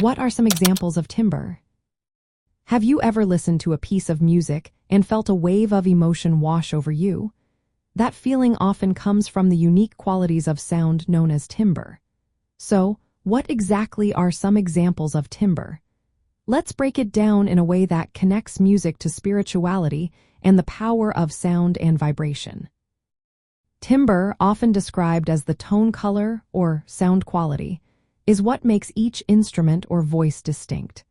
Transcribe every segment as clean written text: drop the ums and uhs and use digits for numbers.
What are some examples of timbre? Have you ever listened to a piece of music and felt a wave of emotion wash over you? That feeling often comes from the unique qualities of sound known as timbre. So, what exactly are some examples of timbre? Let's break it down in a way that connects music to spirituality and the power of sound and vibration. Timbre, often described as the tone color or sound quality, is what makes each instrument or voice distinct.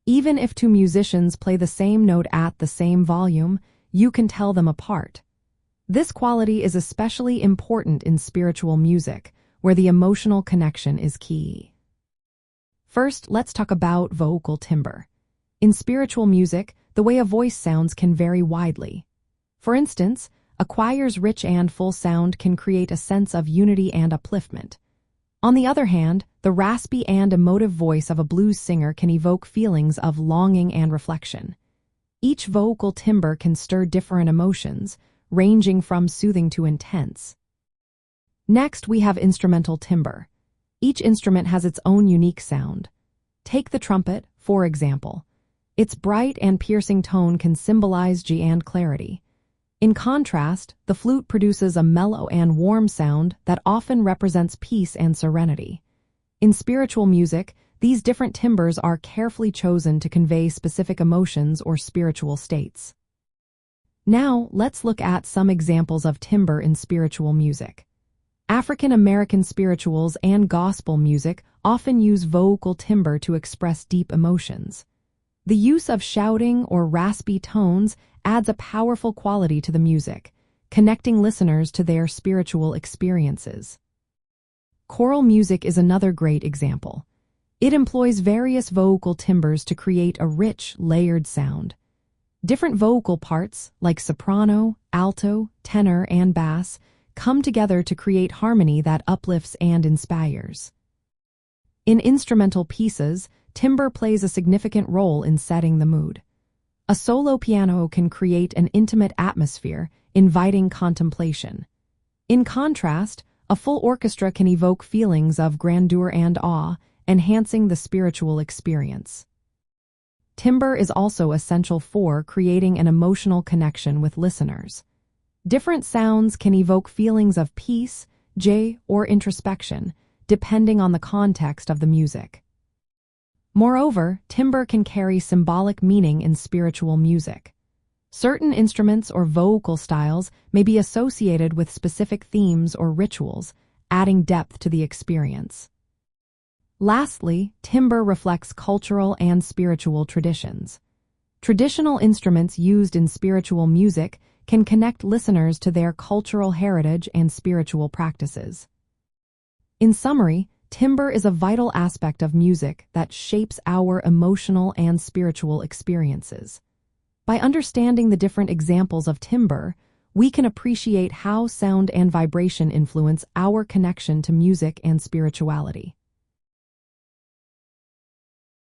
Even if two musicians play the same note at the same volume, you can tell them apart. This quality is especially important in spiritual music, where the emotional connection is key. First, let's talk about vocal timbre. In spiritual music, the way a voice sounds can vary widely. For instance, a choir's rich and full sound can create a sense of unity and upliftment. On the other hand, the raspy and emotive voice of a blues singer can evoke feelings of longing and reflection. Each vocal timbre can stir different emotions, ranging from soothing to intense. Next, we have instrumental timbre. Each instrument has its own unique sound. Take the trumpet, for example. Its bright and piercing tone can symbolize joy and clarity. In contrast, the flute produces a mellow and warm sound that often represents peace and serenity. In spiritual music, these different timbres are carefully chosen to convey specific emotions or spiritual states. Now, let's look at some examples of timbre in spiritual music. African American spirituals and gospel music often use vocal timbre to express deep emotions. The use of shouting or raspy tones adds a powerful quality to the music, connecting listeners to their spiritual experiences. Choral music is another great example. It employs various vocal timbres to create a rich, layered sound. Different vocal parts, like soprano, alto, tenor, and bass, come together to create harmony that uplifts and inspires. In instrumental pieces, timbre plays a significant role in setting the mood. A solo piano can create an intimate atmosphere, inviting contemplation. In contrast, a full orchestra can evoke feelings of grandeur and awe, enhancing the spiritual experience. Timbre is also essential for creating an emotional connection with listeners. Different sounds can evoke feelings of peace, joy, or introspection, depending on the context of the music. Moreover, timbre can carry symbolic meaning in spiritual music. Certain instruments or vocal styles may be associated with specific themes or rituals, adding depth to the experience. Lastly, timbre reflects cultural and spiritual traditions. Traditional instruments used in spiritual music can connect listeners to their cultural heritage and spiritual practices. In summary, timbre is a vital aspect of music that shapes our emotional and spiritual experiences. By understanding the different examples of timbre, we can appreciate how sound and vibration influence our connection to music and spirituality.